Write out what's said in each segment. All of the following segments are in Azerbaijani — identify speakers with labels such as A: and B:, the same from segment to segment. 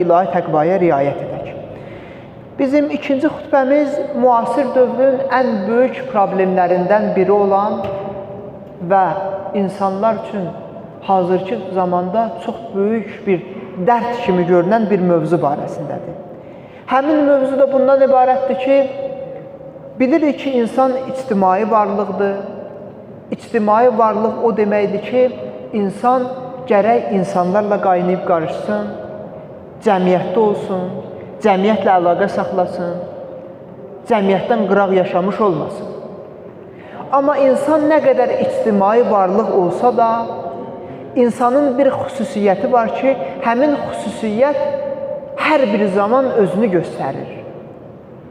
A: ilahi təqvaya riayət edək. Bizim ikinci xutbəmiz müasir dövrün ən böyük problemlərindən biri olan və insanlar üçün hazırki zamanda çox böyük bir dərd kimi görünən bir mövzu barəsindədir. Həmin mövzu da bundan ibarətdir ki, bilirik ki, insan ictimai varlıqdır. İctimai varlıq o deməkdir ki, insan gərək insanlarla qaynayıb qarışsın, cəmiyyətdə olsun, cəmiyyətlə əlaqə saxlasın, cəmiyyətdən qıraq yaşamış olmasın. Amma insan nə qədər ictimai varlıq olsa da, insanın bir xüsusiyyəti var ki, həmin xüsusiyyət hər bir zaman özünü göstərir.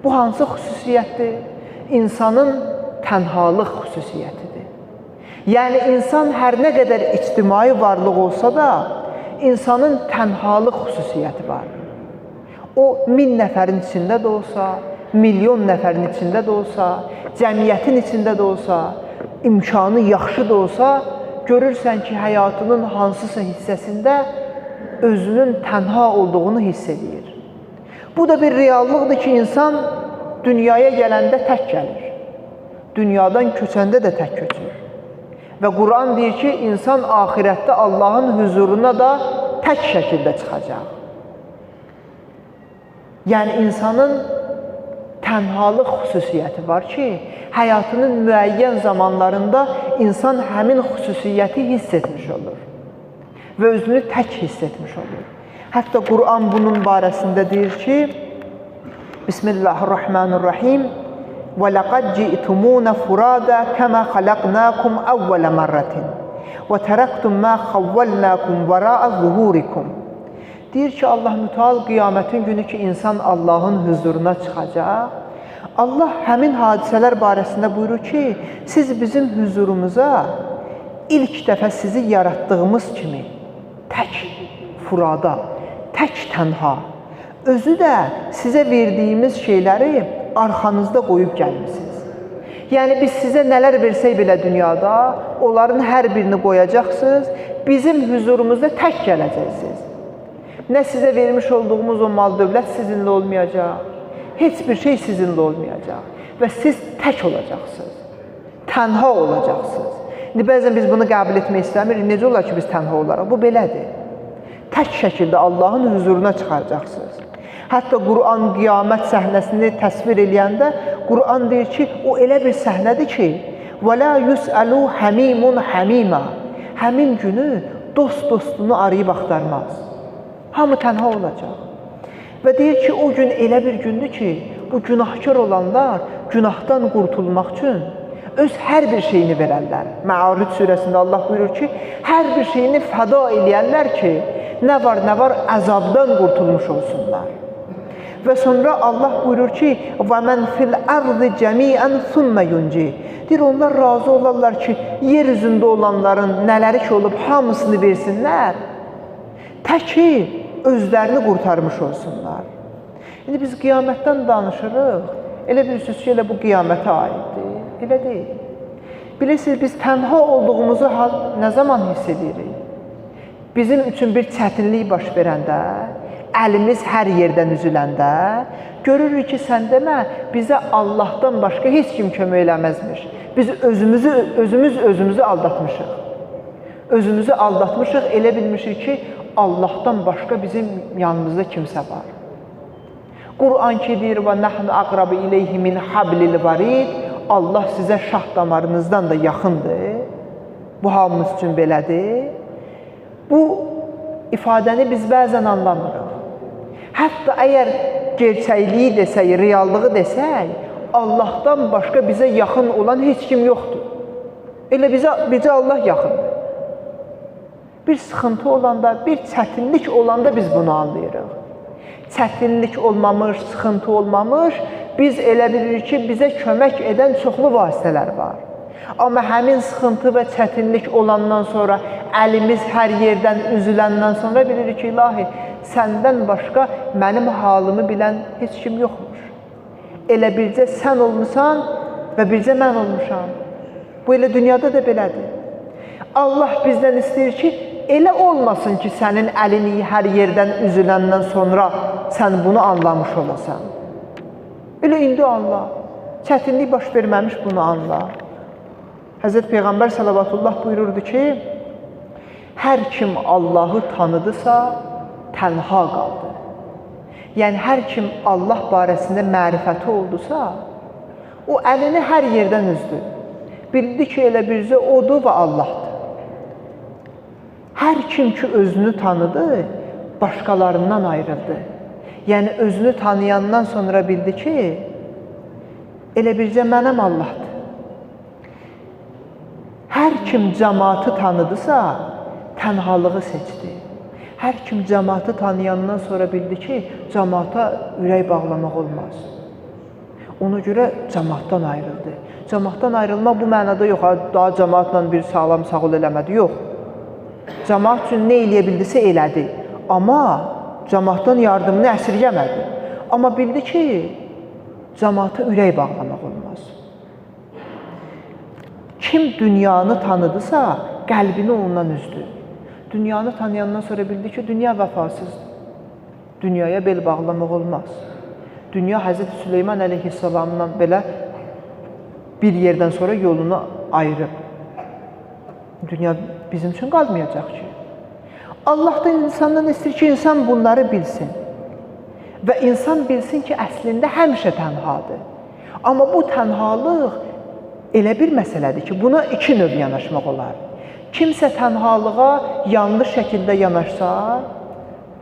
A: Bu hansı xüsusiyyətdir? İnsanın tənhalıq xüsusiyyətidir. Yəni, insan hər nə qədər ictimai varlıq olsa da, insanın tənhalıq xüsusiyyəti var. O, 1000 nəfərin içində də olsa, milyon nəfərin içində də olsa, cəmiyyətin içində də olsa, imkanı yaxşı da olsa, görürsən ki, həyatının hansısa hissəsində özünün tənha olduğunu hiss edir. Bu da bir reallıqdır ki, insan dünyaya gələndə tək gəlir. Dünyadan köçəndə də tək köçür. Və Quran deyir ki, insan axirətdə Allahın huzuruna da tək şəkildə çıxacaq. Yəni, insanın tənhalıq xüsusiyyəti var ki, həyatının müəyyən zamanlarında insan həmin xüsusiyyəti hiss etmiş olur və özünü tək hiss etmiş olur. Hətta Quran bunun barəsində deyir ki, Bismillahirrahmanirrahim وَلَقَدْ جِئْتُمُونَ فُرَادًا كَمَا خَلَقْنَاكُمْ أَوَّلَ مَرَّةٍ وَتَرَكْتُمْ مَا خَوَّلْنَاكُمْ وَرَاءَ ظُهُورِكُمْ. Deyir ki, Allah mütəal qiyamətin günü ki, insan Allahın huzuruna çıxacaq. Allah həmin hadisələr barəsində buyurur ki, siz bizim huzurumuza ilk dəfə sizi yaratdığımız kimi tək, furada, tək tənha, özü də sizə verdiyimiz şeyləri arxanızda qoyub gəlmişsiniz. Yəni, biz sizə nələr versək belə dünyada, onların hər birini qoyacaqsınız, bizim huzurumuzda tək gələcəksiniz. Nə sizə vermiş olduğumuz o mal dövlət sizinlə olmayacaq, heç bir şey sizinlə olmayacaq və siz tək olacaqsınız, tənha olacaqsınız. İndi bəzən biz bunu qəbul etmək istəmirik, necə olar ki, biz tənha olaraq? Bu belədir. Tək şəkildə Allahın huzuruna çıxaracaqsınız. Hətta Quran qiyamət səhnəsini təsvir eləyəndə, Quran deyir ki, o elə bir səhnədir ki, وَلَا يُسْأَلُوا حَمِيمٌ حَمِيمًا. Həmin günü dost dostunu arayıb axtarmaz. Hamı tənha olacaq. Və deyir ki, o gün elə bir gündür ki, bu günahkar olanlar günahdan qurtulmaq üçün öz hər bir şeyini verərlər. Mə'arij surəsində Allah buyurur ki, hər bir şeyini fəda eləyərlər ki, nə var əzabdan qurtulmuş olsunlar. Və sonra Allah buyurur ki, وَمَنْ فِي الْأَرْضِ جَمِيعًا ثُمَّ يُنْجِي. Deyir, onlar razı olarlar ki, yer üzündə olanların nələri ki olub, hamısını versinlər, təki özlərini qurtarmış olsunlar. İndi biz qiyamətdən danışırıq, elə bilirsiniz ki, elə bu qiyamətə aiddir. Elə deyil. Bilirsiniz, biz tənha olduğumuzu nə zaman hiss edirik? Bizim üçün bir çətinlik baş verəndə, əlimiz hər yerdən üzüləndə, görürük ki, sən demə, bizə Allahdan başqa heç kim kömək eləməzmiş. Biz özümüzü aldatmışıq. Özümüzü aldatmışıq, elə bilmişik ki, Allahdan başqa bizim yanımızda kimsə var. Quran ki, deyir, وَنَحْنُ أَقْرَبُ إِلَيْهِ مِنْ حَبْلِ الْوَرِيدِ. Allah sizə şah damarınızdan da yaxındır. Bu hamımız üçün belədir. Bu ifadəni biz bəzən anlamırıq. Hətta əgər gerçəkliyi desək, reallığı desək, Allahdan başqa bizə yaxın olan heç kim yoxdur. Elə bizə Allah yaxındır. Bir sıxıntı olanda, bir çətinlik olanda biz bunu anlayırıq. Çətinlik olmamış, sıxıntı olmamış, biz elə bilirik ki, bizə kömək edən çoxlu vasitələr var. Amma həmin sıxıntı və çətinlik olandan sonra, əlimiz hər yerdən üzüləndən sonra bilirik ki, ilahi, səndən başqa mənim halımı bilən heç kim yoxmuş. Elə bircə sən olmuşsan və bircə mən olmuşam. Bu elə dünyada da belədir. Allah bizdən istəyir ki, elə olmasın ki, sənin əlini hər yerdən üzüləndən sonra sən bunu anlamış olasan. Elə indi anla. Çətinlik baş verməmiş bunu anla. Həzrət Peyğəmbər salavatullah buyururdu ki, hər kim Allahı tanıdısa, tənha qaldı. Yəni, hər kim Allah barəsində mərifəti oldusa, o əlini hər yerdən üzdü. Bildi ki, elə bircə odur və Allahdır. Hər kim ki, özünü tanıdı, başqalarından ayrıldı. Yəni, özünü tanıyandan sonra bildi ki, elə bircə mənəm Allahdır. Hər kim cəmaatı tanıdısa, tənhalığı seçdi. Hər kim cəmaatı tanıyandan sonra bildi ki, cəmaata ürək bağlamaq olmaz. Ona görə cəmaatdan ayrıldı. Cəmaatdan ayrılma bu mənada yox, daha cəmaatla bir sağlam sağol eləmədi, yox. Cəmaat üçün nə eləyə bildisə elədi. Amma cəmaatdan yardımını əsirgəmədi. Amma bildi ki, cəmaata ürək bağlamaq olmaz. Kim dünyanı tanıdısa, qəlbini ondan üzdü. Dünyanı tanıyandan sonra bildi ki, dünya vəfasızdır. Dünyaya bel bağlamaq olmaz. Dünya Həzrət Süleyman əleyhissalamdan belə bir yerdən sonra yolunu ayırıb. Dünya bizim üçün qalmayacaq ki. Allah da insandan istəyir ki, insan bunları bilsin. Və insan bilsin ki, əslində həmişə tənhadır. Amma bu tənhalıq elə bir məsələdir ki, buna iki növ yanaşmaq olar. Kimsə tənhalığa yanlış şəkildə yanaşsa,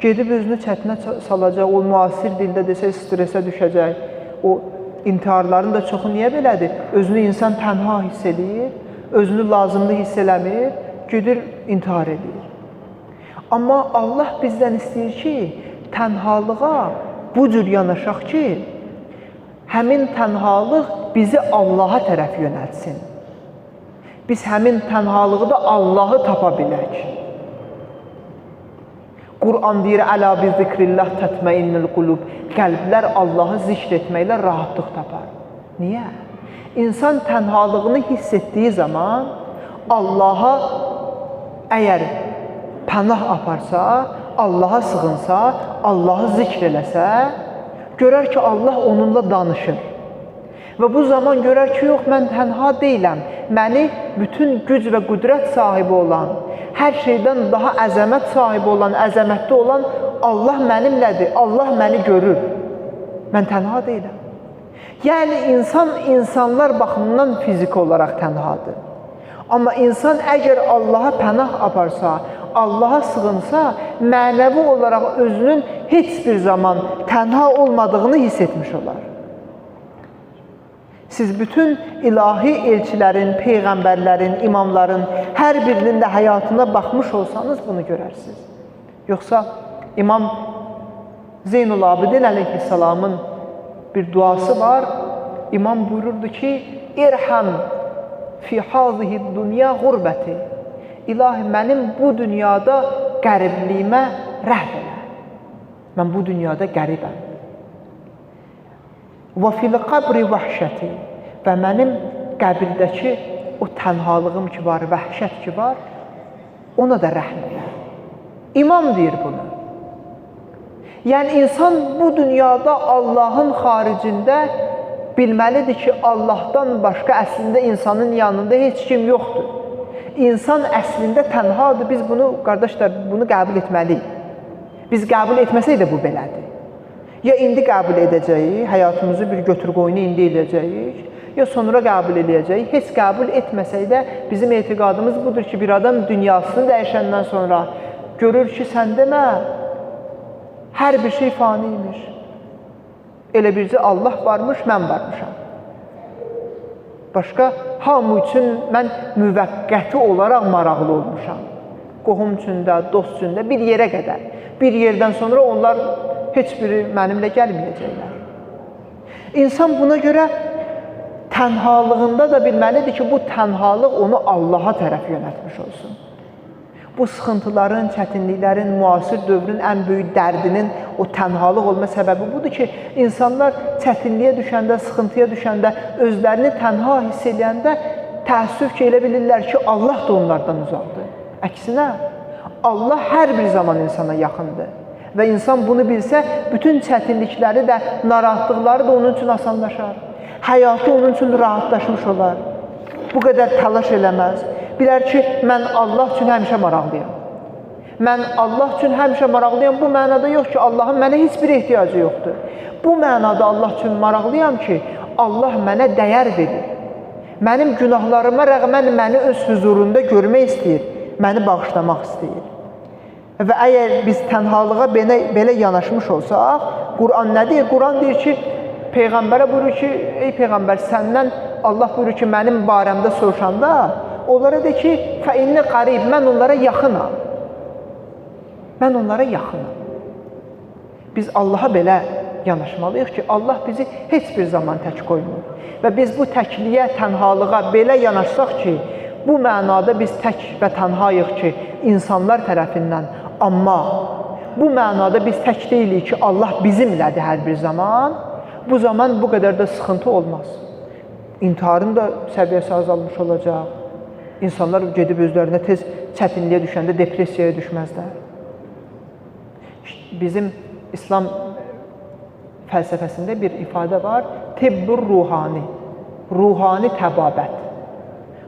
A: gedib özünü çətinə salacaq, o müasir dildə desə stresə düşəcək. O intiharların da çoxu niyə belədir? Özünü insan tənha hiss edir, özünü lazımlı hiss eləmir, gedir intihar edir. Amma Allah bizdən istəyir ki, tənhalığa bu cür yanaşaq ki, həmin tənhalıq bizi Allaha tərəf yönəltsin. Biz həmin tənhalığı da Allahı tapa bilək. Quran deyir, əla bi zikrillah tətməinnül qulub. Qəlblər Allahı zikr etməklə rahatlıq tapar. Niyə? İnsan tənhalığını hiss etdiyi zaman Allaha əgər pənah aparsa, Allaha sığınsa, Allahı zikr eləsə, görər ki, Allah onunla danışır. Və bu zaman görər ki, yox, mən tənha deyiləm. Məni bütün güc və qüdrət sahibi olan, hər şeydən daha əzəmət sahibi olan, əzəmətli olan Allah mənimlədir. Allah məni görür. Mən tənha deyiləm. Yəni, insan insanlar baxımından fiziki olaraq tənhadır. Amma insan əgər Allaha pənah aparsa, Allaha sığınsa, mənəvi olaraq özünün heç bir zaman tənha olmadığını hiss etmiş olar. Siz bütün ilahi elçilərin, peyğəmbərlərin, imamların hər birinin də həyatına baxmış olsanız bunu görərsiniz. Yoxsa İmam Zeynul Abidin əleyhissalamın bir duası var. İmam buyururdu ki, İrhəm fi hazihi dünya qurbəti. İlahi, mənim bu dünyada qəribliyimə rəhm elə. Mən bu dünyada qəribəm. Və fil qabri vəhşəti. Və mənim qəbirdəki o tənhalığım ki var, vəhşət ki var, ona da rəhm elə. İmam deyir bunu. Yəni, insan bu dünyada Allahın xaricində bilməlidir ki, Allahdan başqa əslində insanın yanında heç kim yoxdur. İnsan əslində tənhadır. Biz bunu, qardaşlar, bunu qəbul etməliyik. Biz qəbul etməsək də bu belədir. Ya indi qəbul edəcəyik, həyatımızı bir götür-qoyunu indi edəcəyik, ya sonra qəbul edəcəyik. Heç qəbul etməsək də bizim etiqadımız budur ki, bir adam dünyasını dəyişəndən sonra görür ki, sən demə, hər bir şey faniymiş. Elə bircə Allah varmış, mən varmışam. Başqa hamı üçün mən müvəqqəti olaraq maraqlı olmuşam. Qohum üçün də, dost üçün də bir yerə qədər. Bir yerdən sonra onlar heç biri mənimlə gəlməyəcəklər. İnsan buna görə tənhalığında da bilməlidir ki, bu tənhalıq onu Allaha tərəf yönəltmiş olsun. Bu sıxıntıların, çətinliklərin, müasir dövrün ən böyük dərdinin o tənhalıq olma səbəbi budur ki, insanlar çətinliyə düşəndə, sıxıntıya düşəndə, özlərini tənha hiss edəndə təəssüf ki, elə bilirlər ki, Allah da onlardan uzaqdır. Əksinə, Allah hər bir zaman insana yaxındır. Və insan bunu bilsə, bütün çətinlikləri də, narahatlıqları da onun üçün asanlaşar. Həyatı onun üçün rahatlaşmış olar. Bu qədər təlaş eləməz. Bilər ki, mən Allah üçün həmişə maraqlıyam. Mən Allah üçün həmişə maraqlıyam. Bu mənada yox ki, Allahın mənə heç bir ehtiyacı yoxdur. Bu mənada Allah üçün maraqlıyam ki, Allah mənə dəyər verir. Mənim günahlarıma rəğmən məni öz huzurunda görmək istəyir. Məni bağışlamaq istəyir. Və əgər biz tənhalığa belə yanaşmış olsaq, Quran nə deyir? Quran deyir ki, Peyğəmbərə buyurur ki, ey Peyğəmbər, səndən Allah buyurur ki, mənim barəmdə soruşanda, onlara de ki, fəinni qarib, mən onlara yaxınam. Mən onlara yaxınam. Biz Allaha belə yanaşmalıyıq ki, Allah bizi heç bir zaman tək qoymur. Və biz bu təkliyə, tənhalığa belə yanaşsaq ki, bu mənada biz tək və tənhayıq ki, insanlar tərəfindən, amma bu mənada biz tək deyilik ki, Allah bizimlədir hər bir zaman, bu zaman bu qədər də sıxıntı olmaz. İntiharın da səviyyəsi azalmış olacaq. İnsanlar gedib özlərinə tez çətinliyə düşəndə depressiyaya düşməzlər. Bizim İslam fəlsəfəsində bir ifadə var, tibbur ruhani, ruhani təbabət.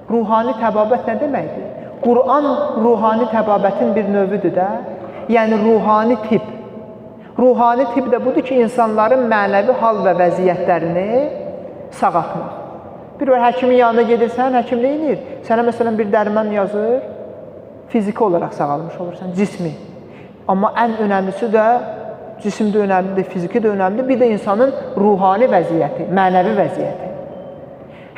A: Ruhani təbabət nə deməkdir? Quran ruhani təbabətin bir növüdür də, yəni ruhani tibb. Ruhani tibb də budur ki, insanların mənəvi hal və vəziyyətlərini sağaltmaq. Bir var, həkimin yanına gedirsən, həkim nə edir? Sənə məsələn bir dərman yazır, fiziki olaraq sağalmış olursan, cismi. Amma ən önəmlisi də, cisim də önəmlidir, fiziki də önəmlidir, bir də insanın ruhani vəziyyəti, mənəvi vəziyyəti.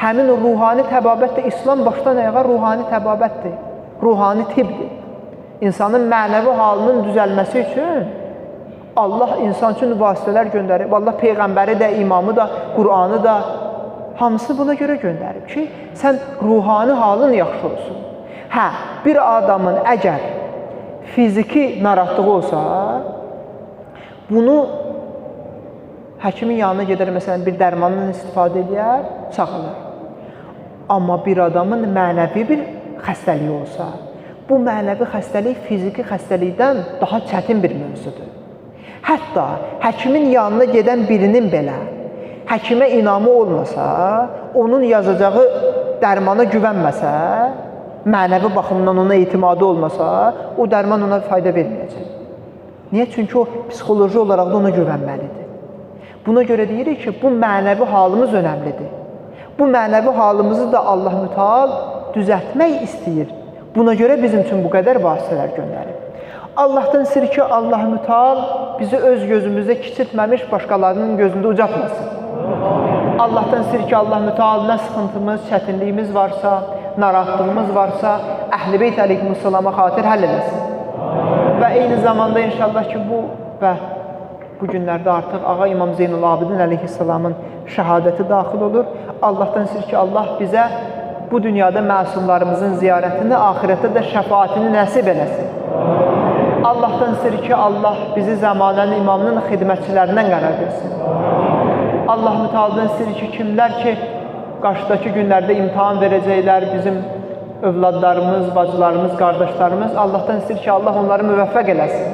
A: Həmin o ruhani təbabət də İslam başdan ayağa ruhani təbabətdir, ruhani tibbdir. İnsanın mənəvi halının düzəlməsi üçün Allah insan üçün vasitələr göndərib. Allah Peyğəmbəri də, imamı da, Qur'anı da, hamısı buna görə göndərib ki, sən ruhani halın yaxşı olsun. Hə, bir adamın əgər fiziki narahatlığı olsa, bunu həkimin yanına gedər, məsələn, bir dərmandan istifadə edər, sağalır. Amma bir adamın mənəvi bir xəstəliyi olsa, bu mənəvi xəstəlik fiziki xəstəlikdən daha çətin bir mövzudur. Hətta həkimin yanına gedən birinin belə həkimə inamı olmasa, onun yazacağı dərmana güvənməsə, mənəvi baxımdan ona etimadı olmasa, o dərman ona fayda verməyəcək. Niyə? Çünki o psixoloji olaraq da ona güvənməlidir. Buna görə deyirik ki, bu mənəvi halımız önəmlidir. Bu mənəvi halımızı da Allah Mütəal düzəltmək istəyir. Buna görə bizim üçün bu qədər vasitələr göndərib. Allahdan istəyir ki, Allah Mütəal bizi öz gözümüzdə kiçiltməmiş, başqalarının gözündə ucatmasın. Allahdan istəyir ki, Allah Mütəal nə sıxıntımız, çətinliyimiz varsa, narahatlığımız varsa, Əhl-i Beyt əleyhissalama xatir həll eləsin. Və eyni zamanda inşallah ki, bu günlərdə artıq Ağa İmam Zeynul Abidin əleyhissalamın şəhadəti daxil olur. Allahdan istəyir ki, Allah bizə bu dünyada məsumlarımızın ziyarətini, axirətdə də şəfaatini nəsib eləsin. Allahdan istəyir ki, Allah bizi zamanənin imamının xidmətçilərindən qərar versin. Allah Mütəaldan istəyir ki, kimlər ki, qarşıdakı günlərdə imtahan verəcəklər, bizim övladlarımız, bacılarımız, qardaşlarımız, Allahdan istəyir ki, Allah onları müvəffəq eləsin.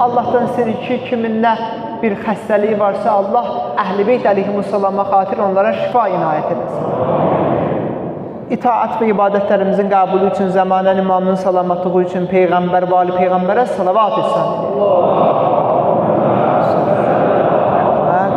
A: Allahdan istəyir ki, kimin nə bir xəstəliyi varsa, Allah Əhl-i Beyt əleyhissalama xatir onlara şifa inayət eləsin. İtaat və ibadətlərimizin qəbulu üçün, zamanənin imamının salamatlığı üçün Peyğəmbər və Ali Peyğəmbərə salavat etsin.